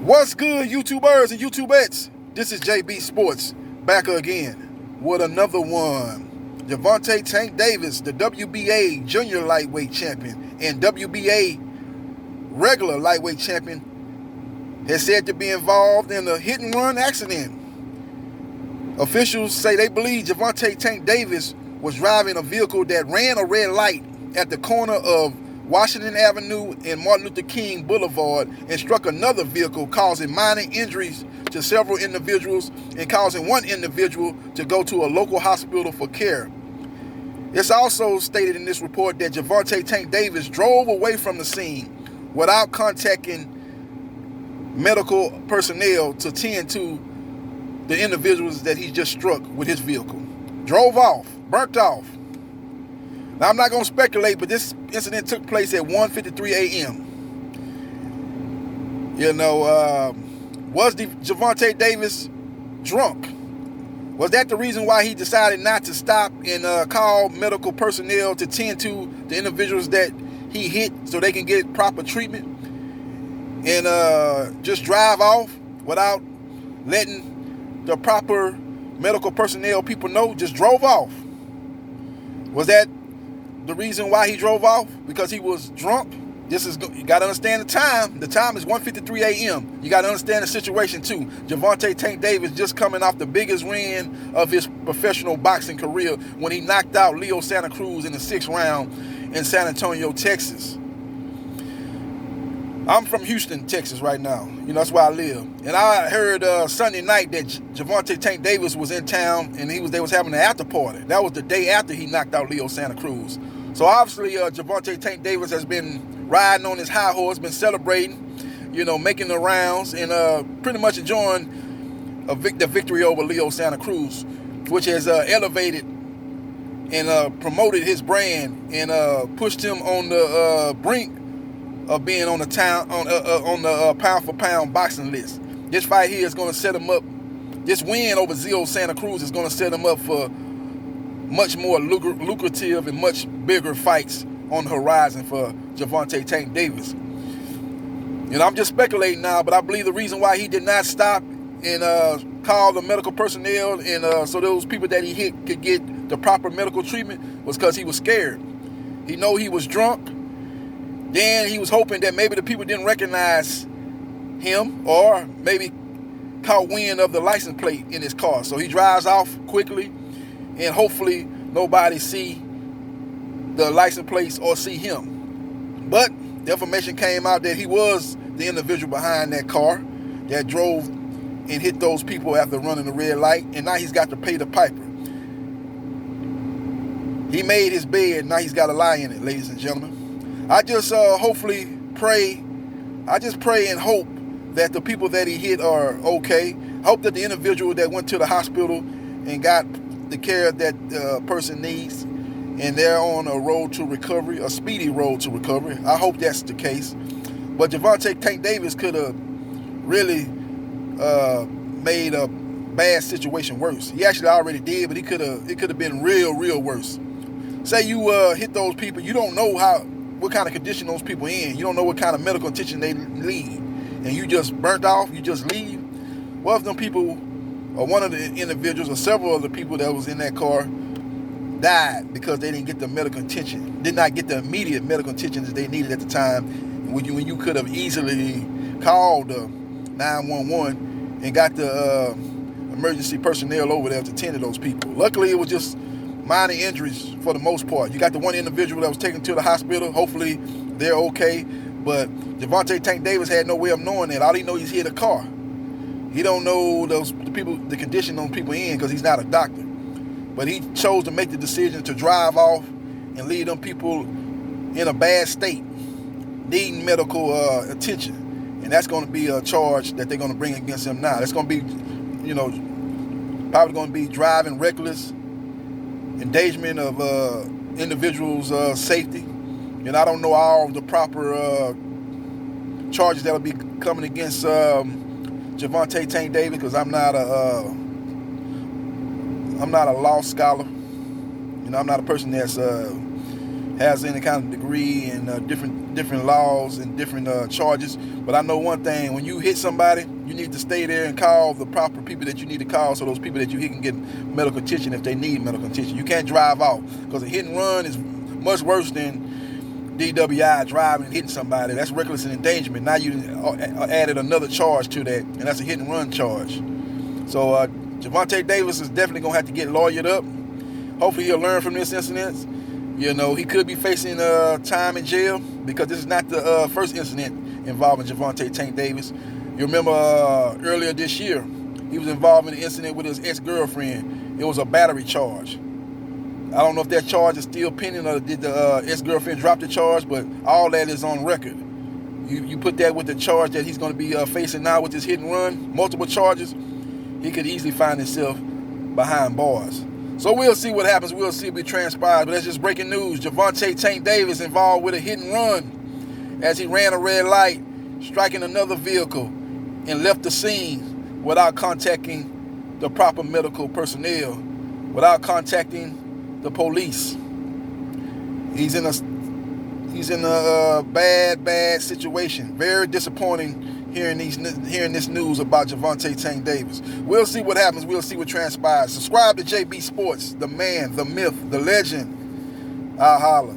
What's good, YouTubers and YouTubettes? This is JBsports back again with another one. Gervonta Tank Davis, the WBA junior lightweight champion and WBA regular lightweight champion, has said to be involved in a hit-and-run accident. Officials say they believe Gervonta Tank Davis was driving a vehicle that ran a red light at the corner of Washington Avenue and Martin Luther King Boulevard and struck another vehicle, causing minor injuries to several individuals and causing one individual to go to a local hospital for care. It's also stated in this report that Gervonta Tank Davis drove away from the scene without contacting medical personnel to tend to the individuals that he just struck with his vehicle. Drove off, burnt off. Now, I'm not going to speculate, but this incident took place at 1:53 a.m. Was Gervonta Davis drunk? Was that the reason why he decided not to stop and call medical personnel to tend to the individuals that he hit so they can get proper treatment and just drive off without letting the proper medical personnel people know? Just drove off. Was that the reason why he drove off? Because he was drunk? You got to understand the time. The time is 1:53 a.m. You got to understand the situation too. Gervonta Tank Davis just coming off the biggest win of his professional boxing career when he knocked out Leo Santa Cruz in the 6th round in San Antonio, Texas. I'm from Houston, Texas right now. That's where I live. And I heard Sunday night that Gervonta Tank Davis was in town and they was having an after party. That was the day after he knocked out Leo Santa Cruz. So obviously Gervonta Tank Davis has been riding on his high horse, been celebrating, making the rounds and pretty much enjoying the victory over Leo Santa Cruz, which has elevated and promoted his brand and pushed him on the brink of being on the pound for pound boxing list. This fight here is going to set him up. This win over Leo Santa Cruz is going to set him up for much more lucrative and much bigger fights on the horizon for Gervonta Tank Davis. I'm just speculating now, but I believe the reason why he did not stop and call the medical personnel and so those people that he hit could get the proper medical treatment was because he was scared. He know he was drunk. Then he was hoping that maybe the people didn't recognize him or maybe caught wind of the license plate in his car. So he drives off quickly and hopefully nobody see the license plates or see him. But the information came out that he was the individual behind that car that drove and hit those people after running the red light, and now he's got to pay the piper. He made his bed, now he's got to lie in it, ladies and gentlemen. I just pray and hope that the people that he hit are okay. Hope that the individual that went to the hospital and got the care that the person needs and they're on a road to recovery, a speedy road to recovery. I hope that's the case. But Gervonta Tank Davis could have really made a bad situation worse. He actually already did, but it could have been real worse. Say you hit those people, you don't know what kind of condition those people in. You don't know what kind of medical attention they need. And you just burnt off, you just leave. What if them people, or one of the individuals, or several of the people that was in that car died because they didn't get the medical attention, did not get the immediate medical attention that they needed at the time when you could have easily called 911 and got the emergency personnel over there to tend to those people. Luckily, it was just minor injuries for the most part. You got the one individual that was taken to the hospital. Hopefully they're okay. But Gervonta Tank Davis had no way of knowing that. All he knows, he's hit a car. He don't know the condition those people in because he's not a doctor. But he chose to make the decision to drive off and leave them people in a bad state, needing medical attention. And that's going to be a charge that they're going to bring against him now. It's going to be, probably going to be driving reckless, endangerment of individuals' safety. And I don't know all the proper charges that'll be coming against Gervonta Tank Davis because I'm not a law scholar. I'm not a person that's has any kind of degree in different laws and different charges. But I know one thing: when you hit somebody, you need to stay there and call the proper people that you need to call, so those people that you hit can get medical attention if they need medical attention. You can't drive off, because a hit and run is much worse than DWI, driving and hitting somebody. That's reckless endangerment. Now you added another charge to that, and that's a hit and run charge. So Gervonta Davis is definitely going to have to get lawyered up. Hopefully he'll learn from this incident. You know, he could be facing time in jail, because this is not the first incident involving Gervonta Tank Davis. You remember earlier this year, he was involved in an incident with his ex-girlfriend. It was a battery charge. I don't know if that charge is still pending, or did the ex-girlfriend drop the charge, but all that is on record. You put that with the charge that he's going to be facing now with this hit and run, multiple charges, he could easily find himself behind bars. So we'll see what happens. We'll see what transpires. But that's just breaking news. Gervonta Tank Davis involved with a hit and run as he ran a red light, striking another vehicle, and left the scene without contacting the proper medical personnel, without contacting the police. He's in a bad situation. Very disappointing hearing this news about Gervonta Tank Davis. We'll see what happens. We'll see what transpires. Subscribe to JB Sports, the man, the myth, the legend. I'll holler.